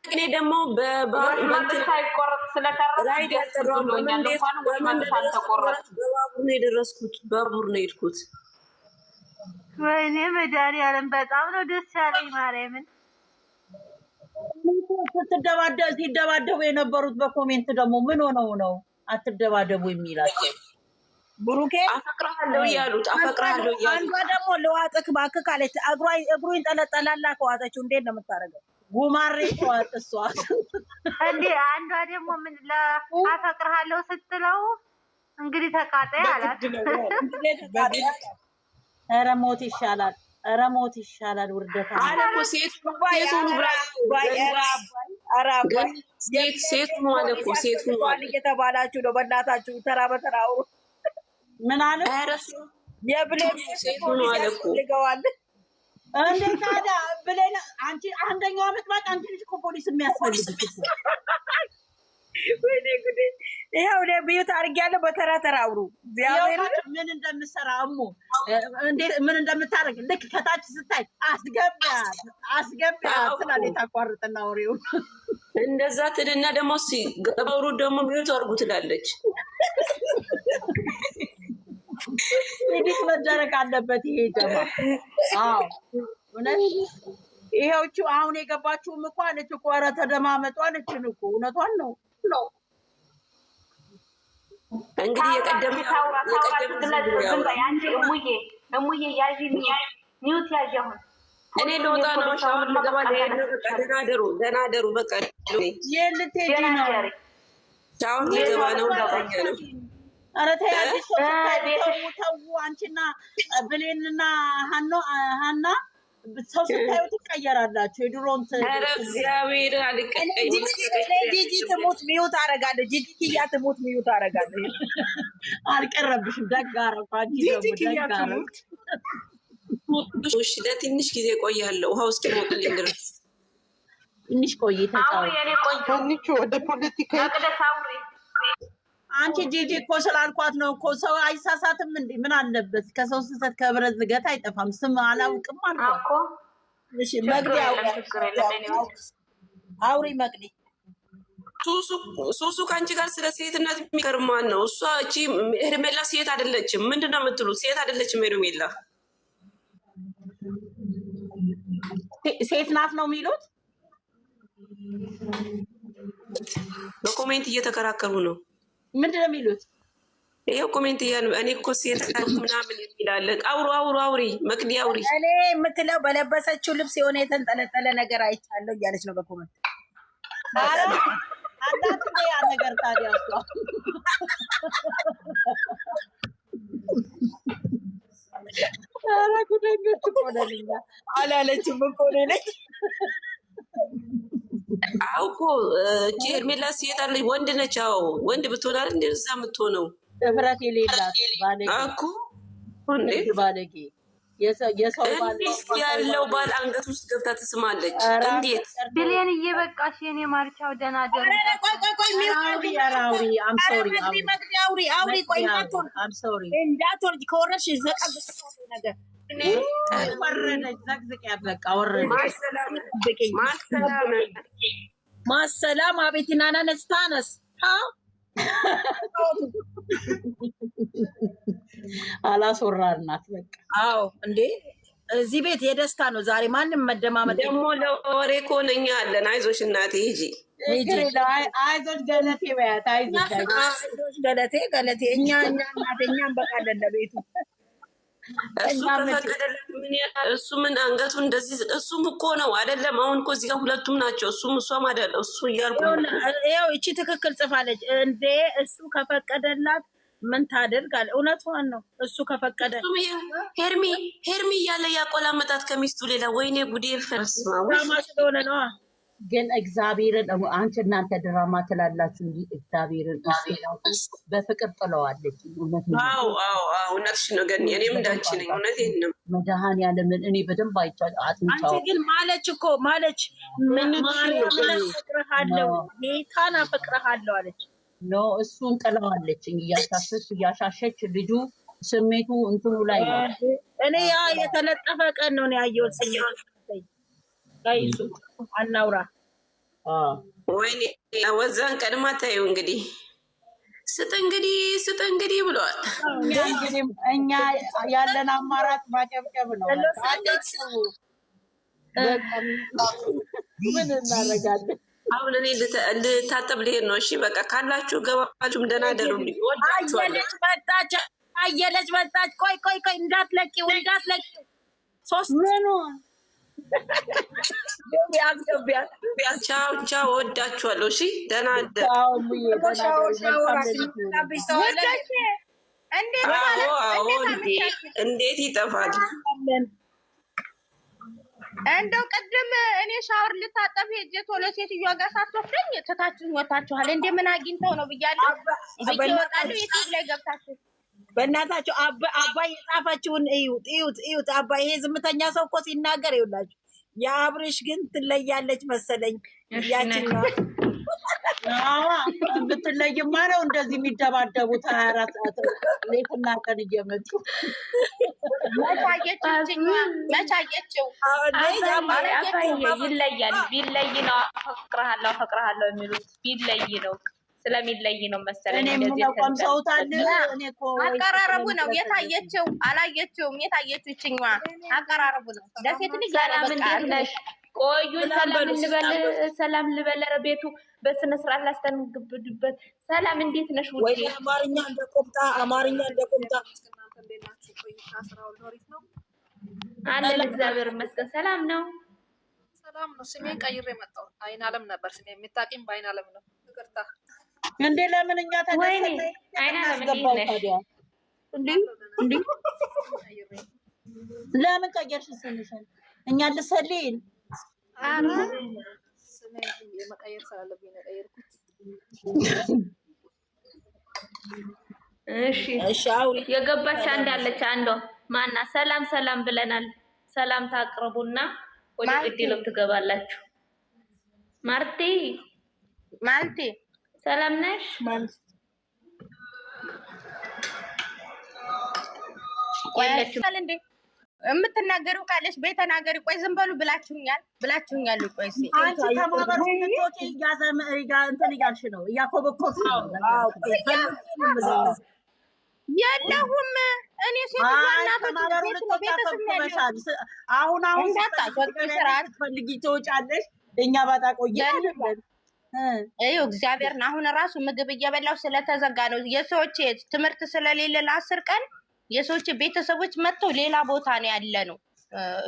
እኔ ደግሞ ሳይቆረጥ ስለቀረ ራይድ ያልጠራሁም እንዴት በባቡር ነው የደረስኩት። ባቡር ነው የሄድኩት። ወይኔ መድኃኒዓለም በጣም ነው ደስ ያለኝ ማርያምን። ሲደባደቡ የነበሩት በኮሜንት ደግሞ ምን ሆነው ነው አትደባደቡ የሚላቸው? ብሩኬ አፈቅርሃለሁ እያሉት አፈቅርሃለሁ እያሉት አንዷ ደግሞ ለዋጥክ እባክህ ካለች እግሩ ይንጠለጠላል። ከዋጠችው እንዴት ነው የምታደርገው? ጉማሬ ተዋጥ እሷ እንዴ። አንዷ ደግሞ ምን ለአፈቅርሃለሁ ስትለው እንግዲህ ተቃጣይ አላት። ኧረ ሞት ይሻላል፣ ኧረ ሞት ይሻላል። ውርደታ አለ እኮ ሴት ሆኑ አለ እኮ ሴት ሆኑ እየተባላችሁ ነው። በእናታችሁ ተራ በተራ አውሩ። ምን አለ? የብሌን ሴት ሆኑ አለ እኮ ልገዋል እንዴ ታዲያ ብሌን አንቺ አንደኛው አመት ባቅ አንቺ ልጅ እኮ ፖሊስ የሚያስፈልግሽ እኮ። ወይኔ ጉዴ! ይሄው ለቢዩት አድርጊያለሁ። በተራ ተራ አውሩ። እግዚአብሔር ምን እንደምሰራ አሙ እንዴ ምን እንደምታረግ ልክ ከታች ስታይ አስገቢያ ትላለች። ታቋርጥና አውሪው እንደዛ ትልና ደግሞ ገበሩ ደግሞ ቢዩት አድርጉ ትላለች። እንዴት መደረግ አለበት ይሄ ደግሞ? አዎ እውነት ይሄውቹ አሁን የገባችውም እኮ አለች እኮ ኧረ ተደማመጡ አለችን እኮ። እውነቷን ነው። እንግዲህ የቀደም እሙዬ ያዢ ሚውት ያዢ። አሁን እኔ ልወጣ ነው። ሻወር ልገባ ልሄድ ነው። በቃ ደህና ደሩ። በቃ ልትሄጂ ነው? ሻወር ልገባ ነው። ኧረ ተያለሽ ተው። አንቺና ብሌንና ሀና ሰው ስታዩ ትቀየራላችሁ። የድሮም እግዚአብሔር አልቀየም። ጂጂ ትሙት ሚዩት አደርጋለሁ። ጂጂ ኪያ ትሙት ሚዩት አደርጋለሁ። አልቀረብሽም። ደግ አደረኩ። እሺ ለትንሽ ጊዜ ቆያለሁ። ውሃ ውስጥ ሞቅልኝ ድረስ ትንሽ ቆይ። ወደ ፖለቲካ አንቺ ጂጂ እኮ ስላልኳት ነው እኮ። ሰው አይሳሳትም እንዴ? ምን አለበት? ከሰው ስህተት ከብረት ዝገት አይጠፋም። ስም አላውቅም አልኳት እኮ። እሺ መግዲ አውሪ መግዲ። ሱሱ ከአንቺ ጋር ስለ ሴትነት የሚቀርማን ነው። እሷ እቺ ሄርሜላ ሴት አይደለችም። ምንድን ነው የምትሉት? ሴት አይደለችም ሄርሜላ። ሴት ናት ነው የሚሉት። በኮሜንት እየተከራከሩ ነው። ምንድን ነው የሚሉት? ይሄው ኮሜንት እያሉ እኔ እኮ ሴት ምናምን ይላል። አውሪ መቅዲ አውሪ። እኔ የምትለው በለበሰችው ልብስ የሆነ የተንጠለጠለ ነገር አይቻለሁ እያለች ነው በኮሜንት። አንዳንድ ያ ነገር ታዲያ እሷ ኧረ ጉደኞች እኮ ነን አላለችም እኮ ነች። አዎ እኮ ሄርሜላ ሴት አለች፣ ወንድ ነች። አዎ ወንድ ብትሆን አይደል እንደዛ የምትሆነው? እፍረት የሌላት ባለጌ እኮ እንዴ! ባለጌ የሰው ባል ያለው ባል አንገት ውስጥ ገብታ ትስማለች። እንዴት ብሌን እየበቃሽ የኔ ማርቻው ደህና ደሩ። ቆይ አም ሶሪ እንዳትወርጂ ከወረድሽ ዘቀዝቅ ነገር ወረደች። ዘቅዝቅ በቃ ወረደች። ማሰላም አቤት ናና ነስታነስ አላስወራርናት በቃ። አዎ እንዴ እዚህ ቤት የደስታ ነው ዛሬ። ማንም መደማመጥ ደግሞ ለወሬ ከሆነ እኛ አለን። አይዞሽ እናቴ ሂጂ። አይዞሽ ገለቴ በያት። አይዞሽ ገለቴ እኛ እናቴ እኛም በቃለን ለቤቱ። እሱ ከፈቀደለት እሱ ምን አንገቱ እንደዚህ እሱም እኮ ነው አይደለም። አሁን እኮ እዚህ ጋር ሁለቱም ናቸው። እሷም አይደለ እሱ እያልኩ ይኸው እቺ ትክክል ጽፋለች እንዴ። እሱ ከፈቀደላት ምን ታደርጋለህ? እውነቷን ነው። እሱ ከፈቀደ ሄርሚ እያለ ያቆላመጣት ከሚስቱ ሌላ። ወይኔ ጉዴ ፈርስ ስለሆነ ነው። ግን እግዚአብሔርን አንቺ እናንተ ድራማ ትላላችሁ እንጂ እግዚአብሔርን በፍቅር ጥለዋለች። እውነትሽ ነው ገኒ። እኔም እንዳንቺ ነኝ። እውነቴን ነው። መድኃኒዓለምን እኔ በደንብ አይቻለሁ። አንቺ ግን ማለች እኮ ማለች አፈቅርሃለሁ ጌታን አፈቅርሃለሁ አለች። ኖ እሱን ጥለዋለች። እያሻሸች ልጁ ስሜቱ እንትኑ ላይ ነው። እኔ ያ የተለጠፈ ቀን ነው ያየሁት። ቀይሱ አናውራ ወይኔ ወዛን ቀድማ ታዩ እንግዲህ ስጥ እንግዲህ ብለዋል። እኛ ያለን አማራጭ ማጨብጨብ ነው። ምን እናደርጋለን? አሁን እኔ ልታጠብ ልሄድ ነው። እሺ በቃ ካላችሁ ገባችሁም ደህና ደሩልኝ። አየለች መጣች። ቆይ እንዳትለቂው ሶስት ምኑ ቻው ወዳችኋለሁ። እሺ ደህና እንዴት ይጠፋል? እንደው ቅድም እኔ ሻወር ልታጠብ ሄጄ ቶሎ ሴትዮዋ ጋር ሳትወስደኝ ትታችሁኝ ወታችኋል። እንደ ምን አግኝተው ነው ብያለሁ። ብዬወጣለሁ የት ላይ ገብታችሁ በእናታችሁ አባይ የጻፈችውን እዩት። አባይ ይሄ ዝምተኛ ሰው እኮ ሲናገር ይውላችሁ። የአብርሽ ግን ትለያለች መሰለኝ። ያችን ነው ብትለይማ ነው እንደዚህ የሚደባደቡት 24 ሰዓት ሌትና ቀን እየመጡ መቻየችው ይለያል። ቢለይ ነው አፈቅርሃለሁ የሚሉት ቢለይ ነው ስለሚለይ ነው መሰለኝ። አቀራረቡ ነው የታየችው። አላየችውም። የታየችው ይችኛዋ አቀራረቡ ነው። ለሴት ልጅ ቆዩ ሰላም ልበል። ቤቱ በስነ ስርዓት ላስተንግብድበት። ሰላም እንዴት ነሽ? ወይ አማርኛ እንደቆምጣ አለን። እግዚአብሔር ይመስገን ሰላም ነው። ስሜን ቀይሬ መጣሁ። አይን አለም ነበር ስሜ። የምታውቂኝ በአይን አለም ነው። ይቅርታ እንዴ ለምን እኛ ተደሰነ አይናገባው ታዲያ እንዴ ለምን ቀየርሽ ስምሽን? እኛ ልሰልይን ስሜን የመቀየር ስላለብኝ ነው ቀየርኩት። እሺ አውሪ። የገባች አንዳለች አንዷ ማና ሰላም ብለናል። ሰላም ታቅርቡና ወደ ግዴለም ትገባላችሁ። ማርቴ ሰላም ነሽ? እንዴ የምትናገሪው ካለሽ በተናገሪ። ቆይ ዝም በሉ ብላችሁኛል። ቆይ እስኪ አንቺ ተማበሩ እንቶቴ እንትን እያልሽ ነው እያኮበኮብሽ ነው። የለሁም እኔ ሴት አሁን ፈልጊ ትወጫለሽ። እኛ ባጣ ቆያለን። እግዚአብሔርን አሁን ራሱ ምግብ እየበላው ስለተዘጋ ነው። የሰዎች ትምህርት ስለሌለ ለ10 ቀን የሰዎች ቤተሰቦች መጥተው ሌላ ቦታ ነው ያለ ነው።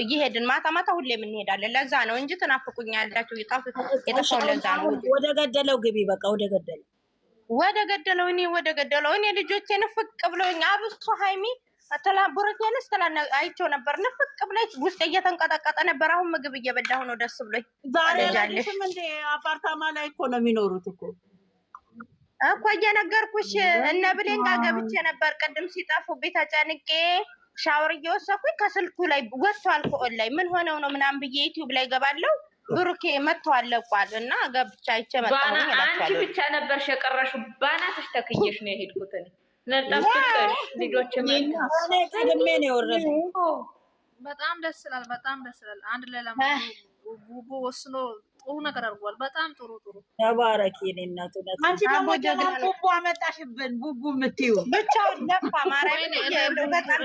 እየሄድን ማታ ሁሌ እንሄዳለን። ለዛ ነው እንጂ ትናፍቁኛላችሁ። የጠፋው ለዛ ነው። ወደ ገደለው ግቢ። በቃ ወደ ገደለው እኔ ልጆቼ ንፍቅ ብለውኝ አብሶ ሀይሚ ብሩኬንስ አይቼው ነበር። ንፍቅ ብለሽ ውስጥ እየተንቀጠቀጠ ነበር። አሁን ምግብ እየበላሁ ነው ደስ ብሎኝ። ዛሬ ያለሽም እንደ አፓርታማ ላይ እኮ ነው የሚኖሩት እኮ እየነገርኩሽ። እነ ብሌን ጋር ገብቼ ነበር ቅድም ሲጠፉ ቤት ተጨንቄ ሻወር እየወሰድኩኝ ከስልኩ ላይ ወጥቷል። ከኦንላይ ምን ሆነው ነው ምናምን ብዬ ዩቲዩብ ላይ ገባለሁ። ብሩኬ መጥቷል ለቋል እና ገብቻ አይቼ መጣሁ። አንቺ ብቻ ነበርሽ የቀረሽው። ባናትሽ ተክየሽ ነው የሄድኩት እኔ ለጣፍቀሽ ልጆች ቀድሜ ነው የወረድኩት። በጣም ደስ ይላል። አንድ ላይ ቡቡ ወስኖ ጥሩ ነገር አድርጓል። በጣም ጥሩ ተባረኪ። የኔ እናት አንቺ ደግሞ ቡቡ አመጣሽብን። ቡቡ የምትይው ብቻውን ለፋ ማርያም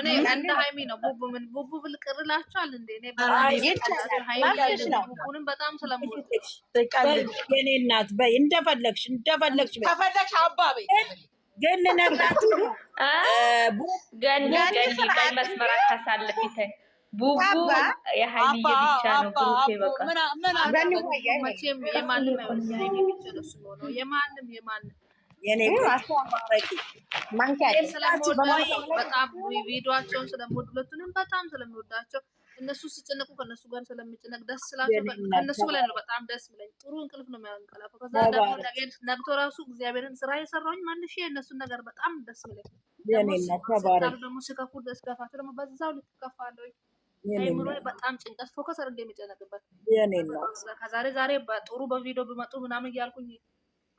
እኔ እንደ ሀይሚ ነው። ቡቡ ብልቅርላችኋል እንዴ? እኔ ቡቡንም በጣም ስለምወድ የኔ እናት በይ እንደፈለግሽ ከፈለግሽ አባቤ ግን ልነግራችሁ ገንዲ ቀይ መስመር አታሳልፊ። ቡቡ የሀይሚዬ ብቻ ነው። ብሩኬ በቃ መቼም የማንም በጣም ቪዲዮቸውን ስለምወድ ሁለቱንም በጣም ስለምወዳቸው እነሱ ሲጨነቁ ከእነሱ ጋር ስለምጨነቅ ደስ ስላቸው ከእነሱ በላይ ነው በጣም ደስ ብለኝ። ጥሩ እንቅልፍ ነው የሚያንቀላፈው። ከዛ ደግሞ ነግቶ ራሱ እግዚአብሔርን ስራ የሰራውኝ ማንሽ የእነሱን ነገር በጣም ደስ ብለኝ። ደግሞ ሲከፉ ደስ ከፋቸው ደግሞ በዛው ልትከፋለሁ። አይምሮ በጣም ጭንቀት ፎከስ አድርጌ የሚጨነቅበት ከዛሬ በጥሩ በቪዲዮ ቢመጡ ምናምን እያልኩኝ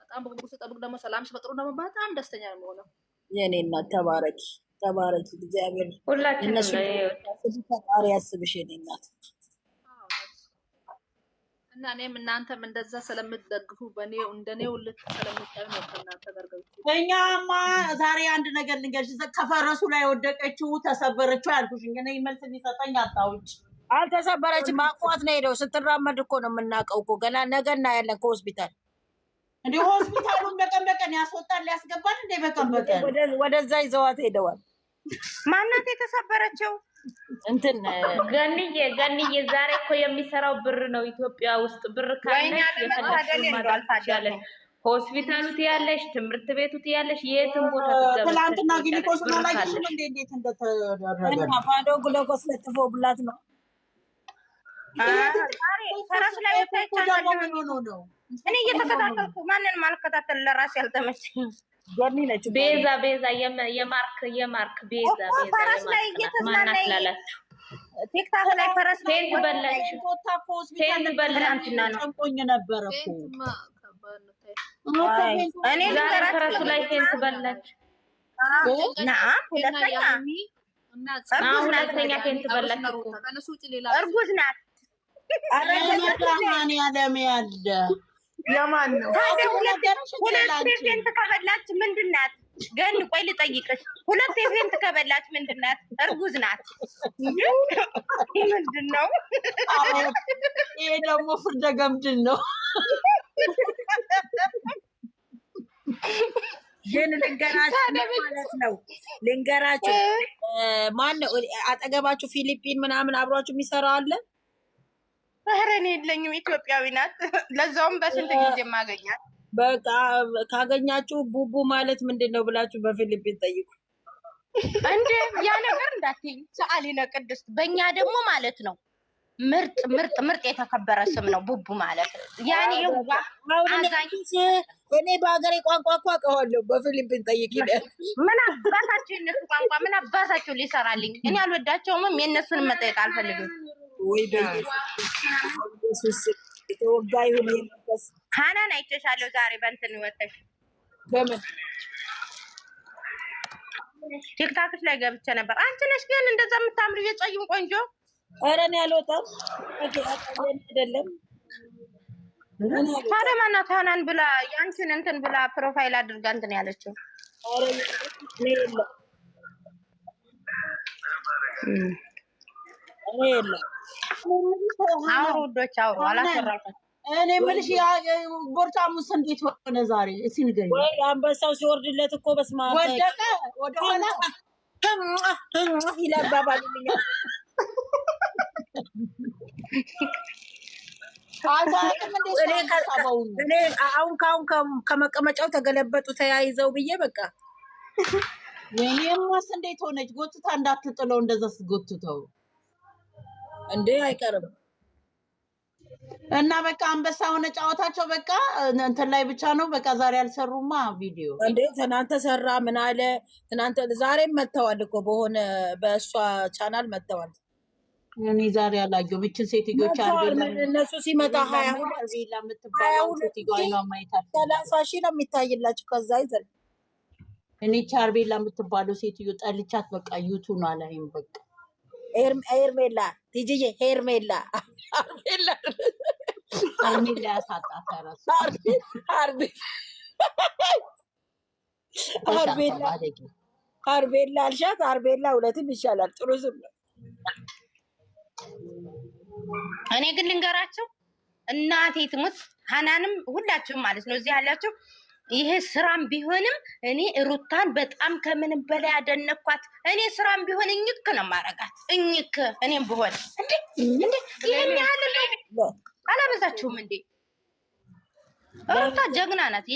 በጣም በጉጉት ስጠብቅ ደግሞ ሰላም ሲፈጥሩ ደግሞ በጣም ደስተኛ ነው የሆነው። የኔ እናት ተባረኪ እግዚአብሔር ሁላችንም ፈጣሪ ያስብሽ የኔ እናት። እና እኔም እናንተም እንደዛ ስለምትደግፉ በእኔ እንደኔው ልክ ስለምታዩ ነው ከእናንተ ጋር ገብቼ። እኛማ ዛሬ አንድ ነገር ልንገርሽ፣ ከፈረሱ ላይ ወደቀችው ተሰበረችው ያልኩሽ እንግዲህ መልስ ሊሰጠኝ አጣውጭ። አልተሰበረችም፣ አቋት ነው ሄደው ስትራመድ እኮ ነው የምናውቀው እኮ ገና ነገ እናያለን ከሆስፒታል። እንደ ሆስፒታሉን በቀን በቀን ያስወጣል ያስገባል እንደ በቀን በቀን ወደዛ ይዘዋት ሄደዋል። ማናት የተሰበረችው? እንትን ገንዬ ዛሬ እኮ የሚሰራው ብር ነው። ኢትዮጵያ ውስጥ ብር ካለሽ የፈለግሽው ሆስፒታሉ ትያለሽ፣ ትምህርት ቤቱ ትያለሽ፣ የትም ቦታ ትገበያለሽ። ትናንትና ግሉኮስ ነው ላይሽም እንዴት እንደተደረገ እና ባዶ ግሉኮስ ለጥፎብላት ነው። ፈረስ ላይ ነው። እኔ እየተከታተልኩ ማንንም አልከታተል፣ ለራሴ ያልተመቸኝ ጎኒ ነች። ቤዛ የማርክ ቤዛ ፈረስ ላይ እየተዝናናኝ ቲክታክ ላይ ፈረስ ፌንት በላች ጨንቆኝ ነበረ እኮ እኔ ዛሬ ፈረሱ ላይ ፌንት በላች። ሁለተኛ ፌንት በላች። እርጉዝ ናት። አረጋማን ያለም ያለ የማን ነው? ሁለት ፌንት ከበላች ምንድን ናት? ገን ቆይ ልጠይቅሽ፣ ሁለት ፌንት ከበላች ምንድን ናት? እርጉዝ ናት። ምንድን ነው ይሄ? ደግሞ ፍርደ ገምድል ነው። ግን ልንገራችሁ ማለት ነው ልንገራችሁ፣ ማን ነው አጠገባችሁ ፊሊፒን ምናምን አብሯችሁ የሚሰራው አለ? ኧረ እኔ የለኝም፣ ኢትዮጵያዊ ናት። ለዛውም በስንት ጊዜ ማገኛት። በቃ ካገኛችሁ ቡቡ ማለት ምንድን ነው ብላችሁ በፊሊፒን ጠይቁ። እንደ ያ ነገር እንዳትይኝ ሰአሊነ ቅድስት። በእኛ ደግሞ ማለት ነው ምርጥ የተከበረ ስም ነው ቡቡ ማለት ነው። ያኔ እኔ በሀገሬ ቋንቋ እኮ አውቀዋለሁ። በፊሊፒን ጠይቅ ይላል። ምን አባታቸው የነሱ ቋንቋ ምን አባታቸው ሊሰራልኝ? እኔ አልወዳቸውም። የእነሱን መጠየቅ አልፈልግም። ወይ በኢየሱስ የተወጋ ይሁን የመንፈስ ሀናን አይቼሻለሁ ዛሬ በእንትን ወተሽ በምን ቲክታክሽ ላይ ገብቼ ነበር። አንቺ ነሽ ግን እንደዛ የምታምሪ የጸይም ቆንጆ። ኧረ እኔ አልወጣም አይደለም። ታዲያ ማናት ሀናን ብላ ያንቺን እንትን ብላ ፕሮፋይል አድርጋ እንትን ያለችው? ኧረ እኔ የለም እኔ የለም። አውሩ ውዶች አውሩ። አላሰራልኩም። እኔ የምልሽ ቦርጫሙስ እንዴት ሆነ ዛሬ? እስኪ ንገሪኝ። ወይ አንበሳው ሲወርድለት እኮ በስመ አብ ወደቀ ወደኋላ ይላባባልኛል። እኔ አሁን ከመቀመጫው ተገለበጡ ተያይዘው ብዬ በቃ የኔማስ እንዴት ሆነች? ጎትታ እንዳትጥለው እንደዛ ስጎትተው እንዴ አይቀርም። እና በቃ አንበሳ ሆነ ጨዋታቸው። በቃ እንትን ላይ ብቻ ነው በቃ ዛሬ አልሰሩማ ቪዲዮ። እንዴ ትናንተ ሰራ ምን አለ? ትናንተ ዛሬም መተዋል እኮ በሆነ በእሷ ቻናል መተዋል። እኔ ዛሬ አላየሁም። እችን ሴትዮች እነሱ ሲመጣ 30 ሺህ ነው የሚታይላቸው። ከዛ ይዘል እኔ ቻርቤላ የምትባለው ሴትዮ ጠልቻት በቃ ዩቱን አላይም በቃ ሄርሜላ ቲጂዬ ሄርሜላ ያሳጣት ራሱ አርቤላ አልሻት። አርቤላ እውነትም ይሻላል። ጥሩ ስም ነው። እኔ ግን ልንገራቸው እናቴ ትሙት ሀናንም ሁላችሁም ማለት ነው እዚህ ያላችሁ ይሄ ስራም ቢሆንም እኔ ሩታን በጣም ከምንም በላይ አደነኳት። እኔ ስራም ቢሆን እኝክ ነው ማረጋት። እኝክ እኔም ብሆን እንዴ ይሄን ያህል አላበዛችሁም እንዴ? ሩታ ጀግና ናት።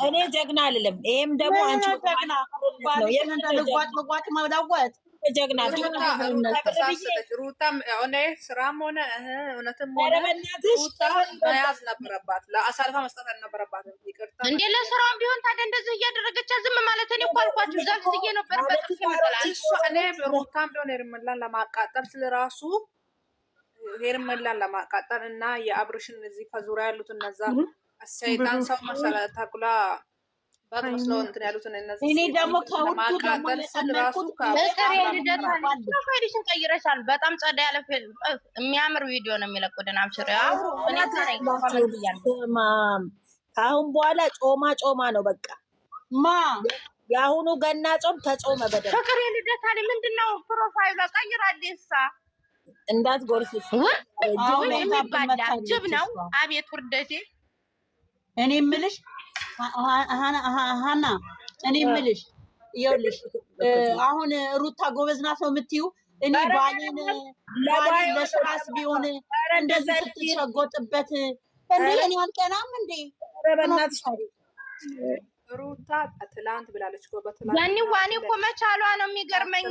እኔ ጀግና አይደለም። ይሄም ደግሞ አንቺ ጀግና ነው። የምንደልጓት ማዳጓት ጀግና ሩታ ሆነ ስራም ሆነ እውነትም ሆነ መያዝ ነበረባት። ለአሳልፋ መስጠት አልነበረባትም። ይቅርታ እንዴ ለስራም ቢሆን ታዲያ እንደዚህ እያደረገች ዝም ማለት እኔ እኮ አልኳችሁ። ዘግዝዬ ነበር በጥፍ ይመጣል። እኔ ሩታም ቢሆን ሄርሜላን ለማቃጠል ስለራሱ ሄርሜላን ለማቃጠል እና የአብርሽን እዚህ ከዙሪያ ያሉት እነዛ ሰይጣን ሰው መሰለ ተኩላ እኔ ደግሞ ከውዱ ደግሞ ለሰመርኩት ፕሮፋይልሽን ቀይረሻል። በጣም ጸዳ ያለ የሚያምር ቪዲዮ ነው የሚለቁልን። አብሽር ከአሁን በኋላ ጮማ ነው በቃ። የአሁኑ ገና ጾም ተጾመ በደንብ። ፍቅር የልደታ ላይ ምንድነው ፕሮፋይሏ ቀይራ አዲሳ እንዳትጎርፍሽ የሚባላ ጅብ ነው። አቤት ውርደቴ። እኔ የምልሽ ሀና እኔ የምልሽ ይኸውልሽ አሁን ሩታ ጎበዝ ናት ነው የምትይው። እኔ ባሌን ለስራስ ቢሆን እንደዚህ ስትሸጎጥበት እንዴ እኔ አልቀናም እንዴ? ሩታ ትላንት ብላለች እኮ ያኔ ዋኔ እኮ መቻሏ ነው የሚገርመኝ።